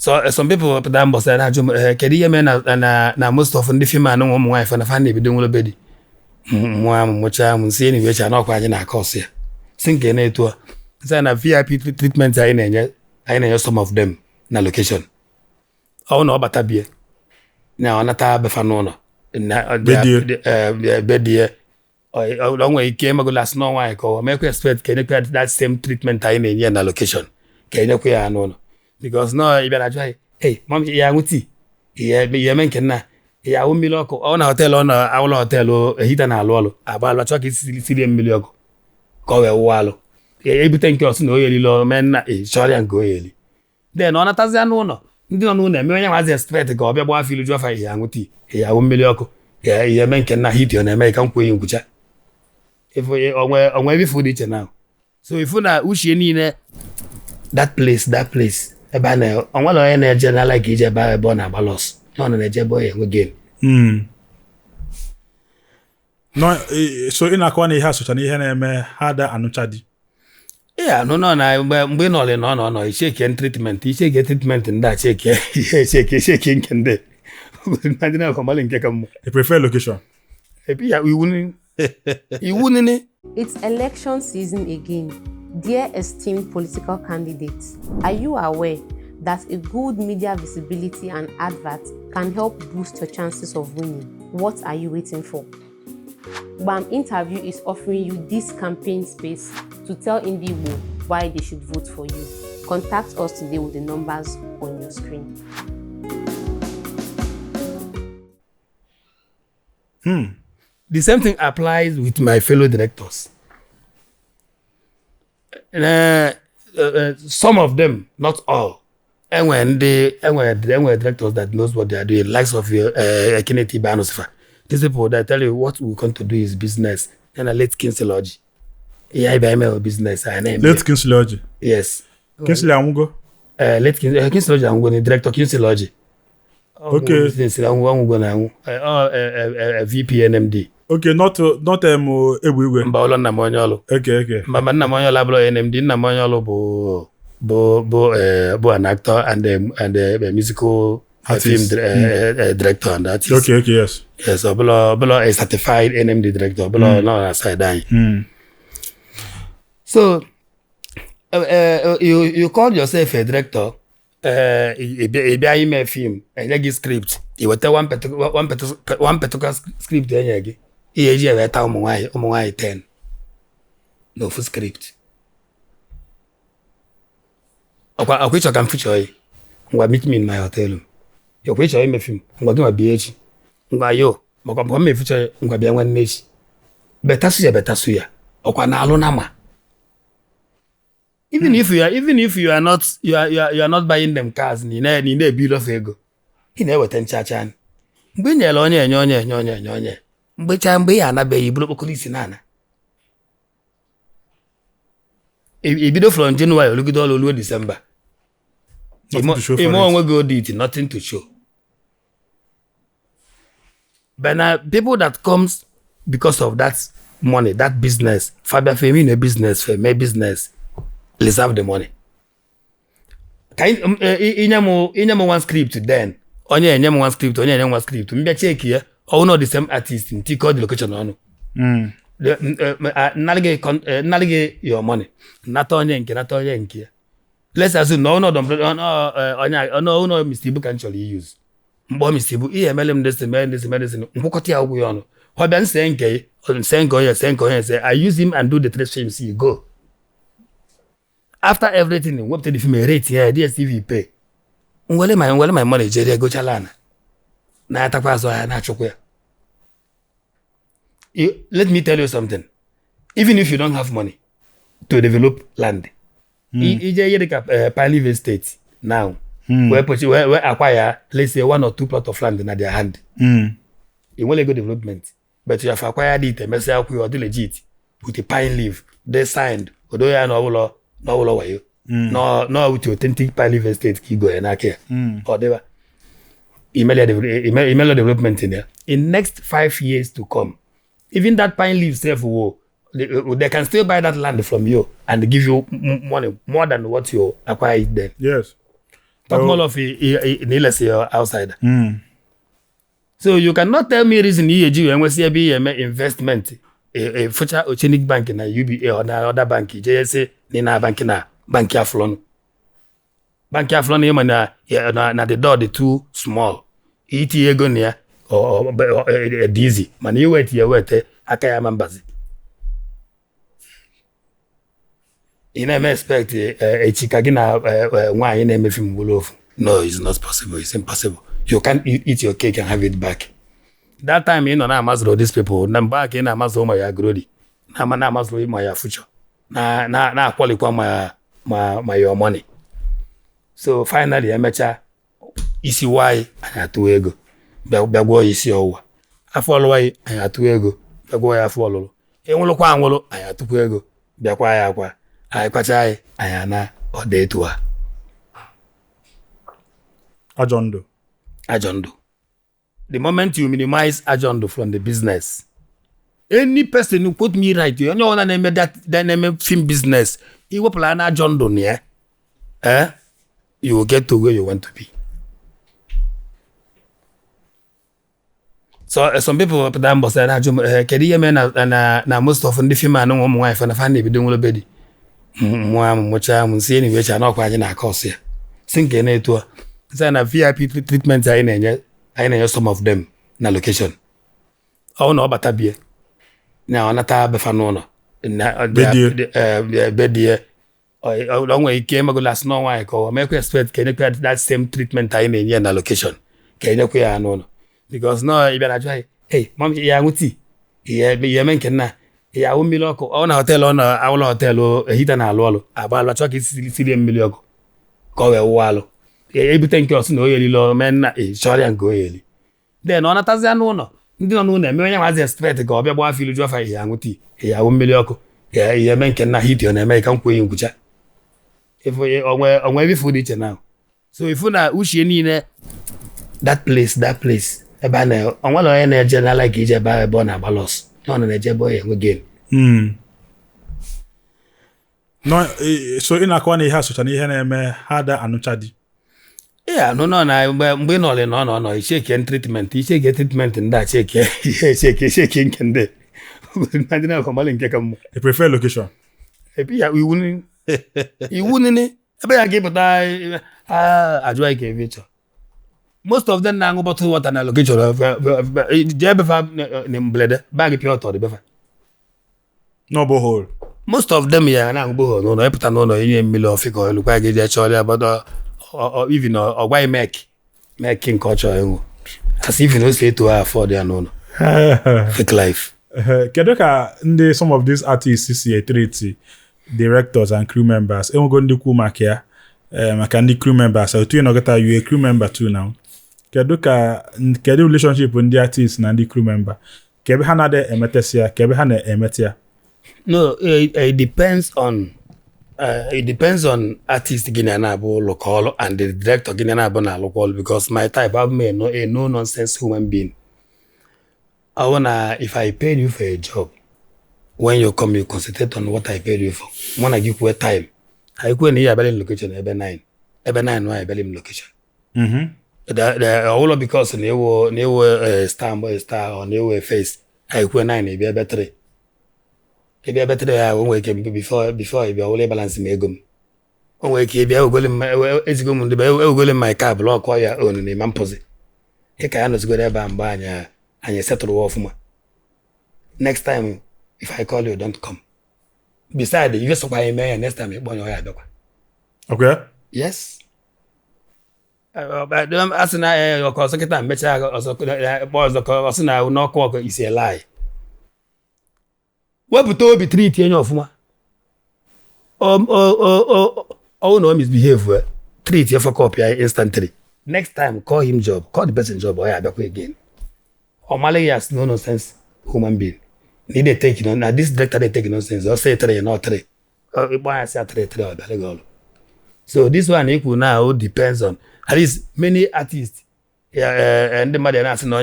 So some people put down boss na jum kedi yeme na most of the film na ụmụ nwaanyị fana fan ebido nwere bedi nwa mụcha m nsi ni wecha na ọkwa anyị na course ya si nke na etu a say na VIP treatment anyị na-enye some of them na location ọ na ọbata bie na ọnata befa n'ụlọ na bedie onwe ike magola snow nwaanyị ka ọ mekwa expect ka enyekwa that same treatment anyị na-enye na location ka enyekwa ya n'ụlọ because no ịbịa na ajụ anyị hey mom ya nwuti ya eme nke nna ya awụ mmiri ọkụ ọ na hotel ọ na awụlọ hotel ehita na alụ ọlụ agbalụ chọọ ka isi sirie mmiri ọkụ ka ọ wee wụọ alụ ebute nke ọsụ na oyelile ome nna chọrọ ya nke oyeli then ọ natazịa n'ụlọ ndị nọ n'ụlọ eme onye nwazi expect ka ọ bịa gbaa filu jụ afa ya nwuti ya awụ mmiri ọkụ ya eme nke nna hiti ọ na-eme ka m kwuo nkwucha onwe ebe ifu dị iche na so ifu na uche niile that place ebe a na onwere onye na-eje na like ije ebe ọ na-agba los ọ na-eje ebe onye enwe game no so ị na-akọwa na ihe asụcha na ihe na-eme ha da anụcha di no na mgbe nọle nọ icheke treatment ndị a cheke ihe cheke nke ndị ndị na-akọmali nke ka mmụ I prefer location ebi ya iwu nini. It's election season again. Dear esteemed political candidates, are you aware that a good media visibility and advert can help boost your chances of winning? What are you waiting for? BAM Interview is offering you this campaign space to tell Igbo why they should vote for you. Contact us today with the numbers on your screen. The same thing applies with my fellow directors. Some of them, not all, and when they directors that knows what they are doing, likes of your Kennedy Banosifa. These people that tell you what we want to do is business and a late kinesiology. Yeah, I business. Late kinesiology. Yes. Kinesiology amugo. Late kinesiology amugo ni director kinesiology. Okay. VP NMD. Okay, not Ebuigwe. Mbawolo na monyolo. Okay. Mama na monyolo ablo NMD na monyolo bo an actor and a musical film director and artist. Okay, yes. Yes, below a certified NMD director, below no aside dying. So you call yourself a director, a film, and you script. You will tell one particular script then you get a 10. No full script. I wish I can feature you. Meet me in my hotel. You wish I am film. I'm going to be BH. Yo, me feature be one niche. Better suya. Okwana alonama. Even if you are not buying them cars, ni ne bill of ego. He never ten chachan. Mgbe nyele onye. Mgbe ya na be ibulu polisi nana. Ibido from January olugido olu December. Imo onwe go it, nothing to show. But now people that comes because of that money, that business, Fabia Femi business, Femi business, let's have the money. Inyamo one script then. Onye enyemo one script, onye enyemo one script. Mbia check here, all not the same artist in call the location on. Navigate your money. Not onye nke. Let's assume no Mr. Ibu can actually use. Mbo Mr. Ibu EMLM this medicine. Mkoti ya ugu yono. Hoban say I use him and do the trade streams. You go. After everything, what the film rate here, DSTV pay. Ngwele my money, Jerry go chalana. Na atakwazo ya na chokwe. Let me tell you something. Even if you don't have money to develop land, Pine Estate now, where acquire, let's say 1 or 2 plots of land in their hand. It won't go development. But you have acquired it, and say you are legit with a pine leaf. They signed. Although you are no with your authentic Pine Estate, you go and I care. Or whatever. Email development in there. In next 5 years to come, even that pine leaf self they can still buy that land from you and give you money more than what you acquired then. Yes. talk more of let's say outsider. So you cannot tell me reason EAG when we see a investment a future Oceanic Bank na UBA or na other bank JSA ni na bank na bank aflon. Bank aflon e na the door the too small. Iti ego nia or easy. Man you wait akaya mambazi. You never expect a chikagina wine name if him wolof. No, it's not possible. It's impossible. You can't eat your cake and have it back. That time, you know, na Amazon these people. Na back in Amazon my agrodi. Na Amazon my future. Na qualify my your money. So finally, I met isi why I to ego. Bagwo isi owa. I follow why I to ego. Bagwo I follow. E wolo kwa nwolo I to ego. Biakwa ya kwa. I kwacha I na ode to her. Ajondo. The moment you minimize Ajondo from the business, any person who put me right, you know, when I name that name film business, you will plan Ajondo near, you will get to where you want to be. So some people up down boss and Kedia men na most of the film and one wife and a family be doing a bedi. Mucha Munsini, which are not quite in our course here. Sink in it to a VIP treatment I know some of them na location. Oh no, but abie. Now anata befanono. Na bedie. Oh long way came go last no why ko make expect can you get that same treatment I in na location. Can you queer no. Because no you better try. Hey, mom ya nguti. Ya men kenna. Ya wo miloko. On hotel on our hotel o hita na alo. Aba chok sili miloko. Ko we walo. Everything else no yeli lo men na sorry and go yeli. Then on atazia no no. Ndi no na me nya wazi expect ka obia gba filu jofa ya nguti. Ya wo milioko. Ya men ken na hit on America kan ko yin kucha. If onwe bi food it now. So if na ushie ni ne that place. E ba na onwe lo na general like ije ba born abalos. No na je boy again. No so ina kwa na ihe asocha na ihe na eme hada anuchadi. Yeah, no, mgbe no, shake treatment nda shake kende. Nadina ko malen nke kam. I prefer location. Ebi ya iwu ni. Ebe ya ke pata ajwa ke vicho. Most of them na ngo bottle water na location. Je be fa ne mblede, bag pure to the be fa. No borehole. Most of them ya na ngo borehole no, e pata no yin mmili ofiko lu kwa ge je chole about or even or why making culture as if you know say to afford their no fake life. Kedu ka ndị some of these artists see treat directors and crew members go ndị kwu maka ndị crew members so you know get you a crew member too now. Kedu relationship ndị artists na ndị crew member kebe ha na de emetesia kebe ha na emetia. No, it depends on artist Guinea local and the director Guinea na local because my type of man a no nonsense human being. I wanna if I paid you for a job, when you come you concentrate on what I paid you for. When I give you a time, I go in here in location every 9 why I in location. The all because they were star or they were face. I go 9 be a better. If you better there one week before if you only balance me go. One week if you go in my car block or your own in Mamposi. You can just go there and you settle off. Next time if I call you don't come. Besides you just buy me next time you born your head. Okay. Yes. But as na your secretary mecha boys the na no call is a lie. What but to be treat any of ma? No misbehave. Treat you for copy instantly. Next time call him job, call the person job or I back again. Or Malay has no nonsense human being. Need they take now this director they take nonsense or say 3 not 3. Why I say 3 or so this one equal now depends on at least many artists. And the mother answer no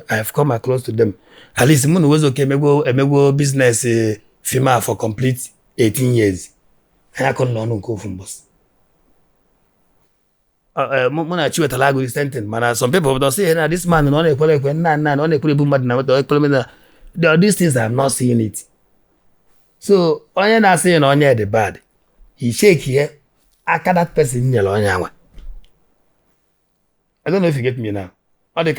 I have come across to them. At least Moon was okay, maybe business female for complete 18 years. And I couldn't learn go from boss. mụ na chi wetara agụ dissenting mana some people don't say na this man na ọ na-ekwere ekwe nna na ọ na-ekwere ebu mmadụ na weta ekpere na these things I'm not seeing it. So onye na-asị na onye dị bad he shake here aka that person nyere onye anwa. I don't know if you get me now. Ọ dị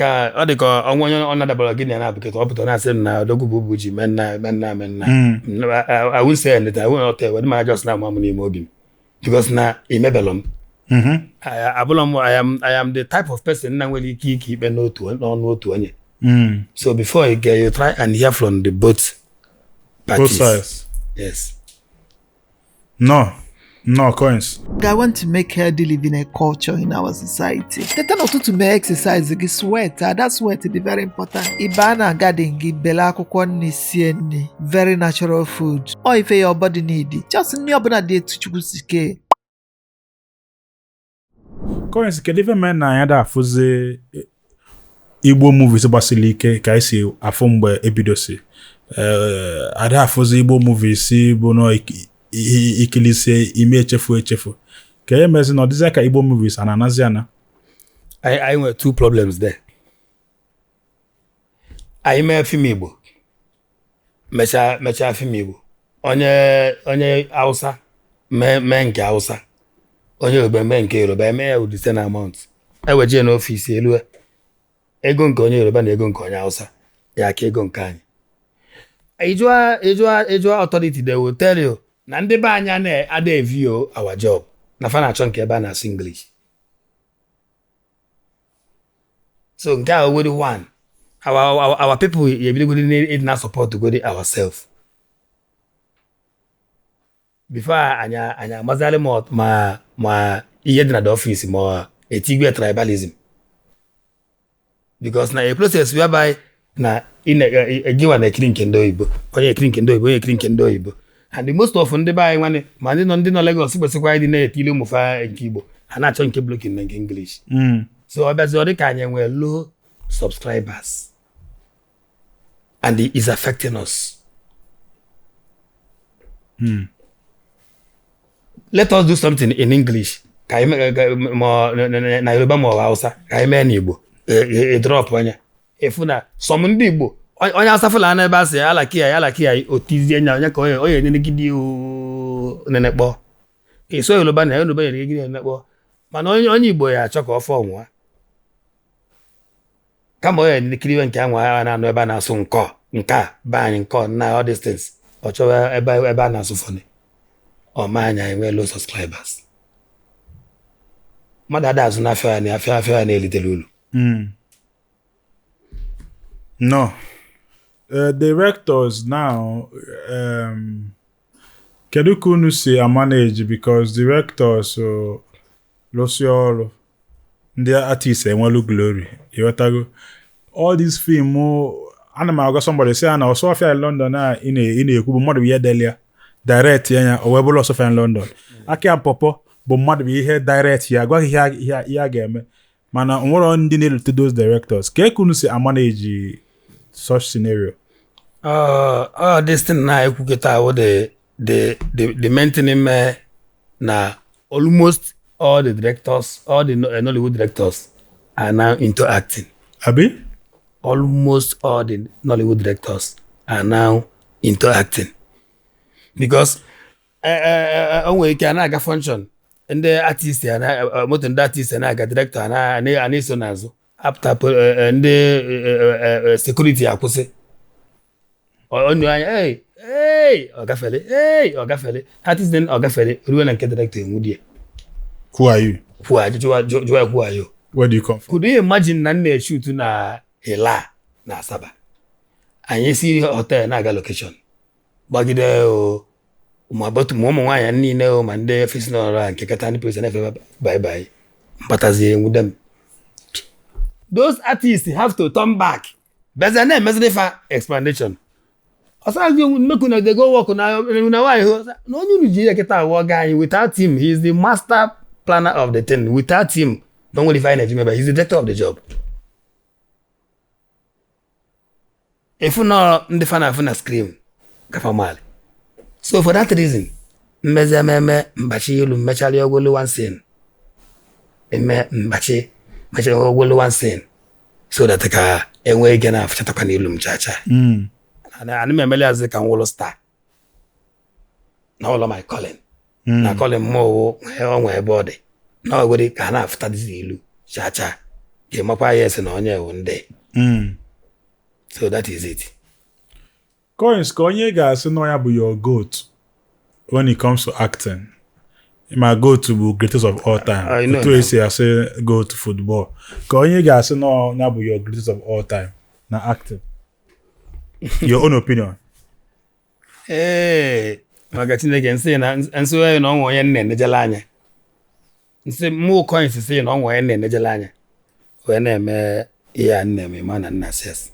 ka ọnwa onye ọ na-adabara gị na abụketa ọ pụtara na-asị na odogwu bụ bụ ji menna. I will say anything. I will not tell whether just na mama n'ime obi m because na imebelọ m. I am the type of person na nwere ike ikpe n'ọnụ otu onye. So before you try and hear from the both parties. Both sides. Yes. No, coins. I want to make healthy living a culture in our society. The time to make exercise, you sweat. That sweat is very important. Ibana garden, bela akwụkwọ nri sie nri, very natural food. Or if your body need it, just nri ọbụla dị etu Chukwu si kee. Coins, kedu ife mee na ya da afụzi Igbo movies gbasiri ike ka esi afụ mgbe ebidosi. Ada afụzi Igbo movies bụ no ikilise ime echefu ka ya mezi na ọdịza ka Igbo movies ananazi ana. I were two problems there. I mee film Igbo mecha film Igbo onye Hausa mee nke Hausa onye Yoruba mee nke Yoruba eme ya with the same amount eweje n'ọfisi elu ego nke onye Yoruba na ego nke onye Hausa ya ka ego nke anyị. Ijua authority they will tell you na ndị be anya na-ada evio our job na fa na-achọ nke ebe a na-asụ English. So nke a were one our people ebidogodi need na support to go ourselves before anya amazali ma ihe dị na the office ma etigwe tribalism because na a process whereby na egiwa na ekiri nke ndị oyibo onye ekiri nke ndị oyibo onye ekiri nke ndị oyibo and the most of ndị be anyị nwanne ma ndị nọ Lagos kwesịkwa ịdị na-etili ụmụfa nke Igbo ha na-achọ nke blocking na nke English. So ọ bịazi ọ dị ka anyị nwee low subscribers and it is affecting us. Let us do something in English ka anyị na Yoruba ma ọ Hausa ka anyị mee n'Igbo drop onye efu na some ndị Igbo onye asafụla na ebe asị alakia otizie nya onye ka onye nenegide nenekpọ eso Yoruba na Yoruba nenegide nenekpọ mana onye Igbo ya achọ ka ọ fọ nwa kama onye nekiriwe nke anwa na anụ ebe a na-asụ nka banyị nkọ na all distance ọ chọwa ebe a na-asụ fọnị ọ ma anya enwe low subscribers mmadụ ada azụ na afịa ya na-elitere ulu. No. Directors now, kedu ka unu si manage because directors lọsị ndị artists enwelu glory ịghọtago all this film ana m agwa somebody say na ọsọ afịa London a ị na-ekwu bụ mmadụ ihe delia direct ya o wee bụrụ ọsọ afịa London aka mpọpọ bụ mmadụ ihe direct ya agwaghị ihe a ga-eme mana nwere ndị na-elute those directors ka unu si manage such scenario. This thing na ekwuketa wo the maintaining na almost all the directors, all the Nollywood directors are now into acting. Abi? Almost all the Nollywood directors are now into acting. Because onwe ike na-aga function ndị artist moto ndị artist na-aga director na-eso n'azụ after ndị security akwụsị onye anya ọ gafere artist then ọ gafere ruo na nke director enwudie. Who are you? Who are you? Where do you come from? Could you imagine na nne shoot na Hela na Asaba anyị si hotel na-aga location gbagide ụmụ nwaanyị niile ma ndị ofisi n'ọrụ nke kata ndị polisi na-efe bye mpatazie nwude. Those artists have to turn back. Better name fa explanation. Aside make una they go work na why no only Nigeria get our guy without him. He is the master planner of the thing. Without him, don't really find it. But he's the director of the job. If you know the fan scream, kafamali. So for that reason, mbeze mbachi yulu mbachali ogolo one scene. eme mbachi wolo one scene so that ka enwe ike na afchatakwa n'ilu m chacha ana m emeli azị ka nwolo star na ụlọ my calling na calling mo onwe ebe ọ dị na ogwere ka na afta dị ilu chacha ke makwa yes na onye ewu ndị so that is it. Coins ka onye ga-asị na ya bụ your goat when it comes to acting. My goat bụ greatest of all time. Otu esi asị goat football. Ka onye ga-asị na ya bụ your greatest of all time na acting. Your own opinion. Maka Chineke nsị na nsị na ọnwa onye na-enejela anya. Nsị mụ Coins sị na ọnwa onye na-enejela anya. Wee na-eme ihe a na-eme ma na nna ses.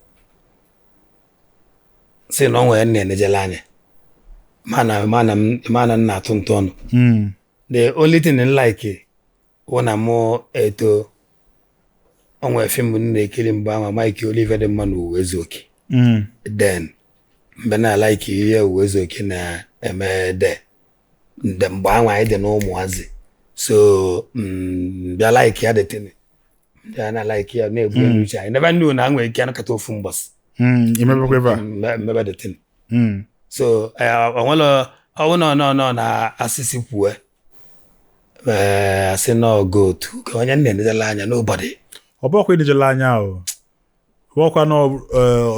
Sị na ọnwa onye na-enejela anya. Mana nna atụ ntụ ọnụ. The only thing in like when I'm more eto onwe film na-ekiri mgbe ama Mike Oliver dị mma na Uwezuoki. Then mgbe na like ihe Uwezuoki na eme de mgbe anwa anyị dị na ụmụazị so bịa like ya detene bịa na like ya na-egbu elu uche anyị never knew na anwa ike anakata ofu mbọsị mmebe detene so onwelo ọwụ nọ na asịsị kwue asị na goat ka onye na-enejela anya nobody ọ bụkwa enejela anya ahụ bụkwa no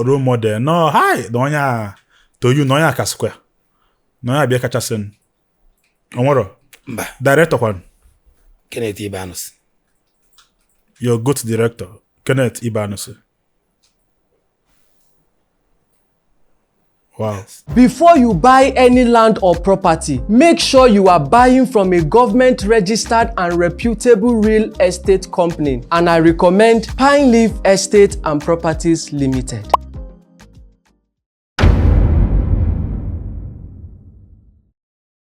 role model no hi na onye a to you na onye aka square na onye abịa kachasị onwero mba director kwan Kenneth Ibanus your goat director Kenneth Ibanus. Wow. Before you buy any land or property, make sure you are buying from a government-registered and reputable real estate company. And I recommend Pine Leaf Estate and Properties Limited.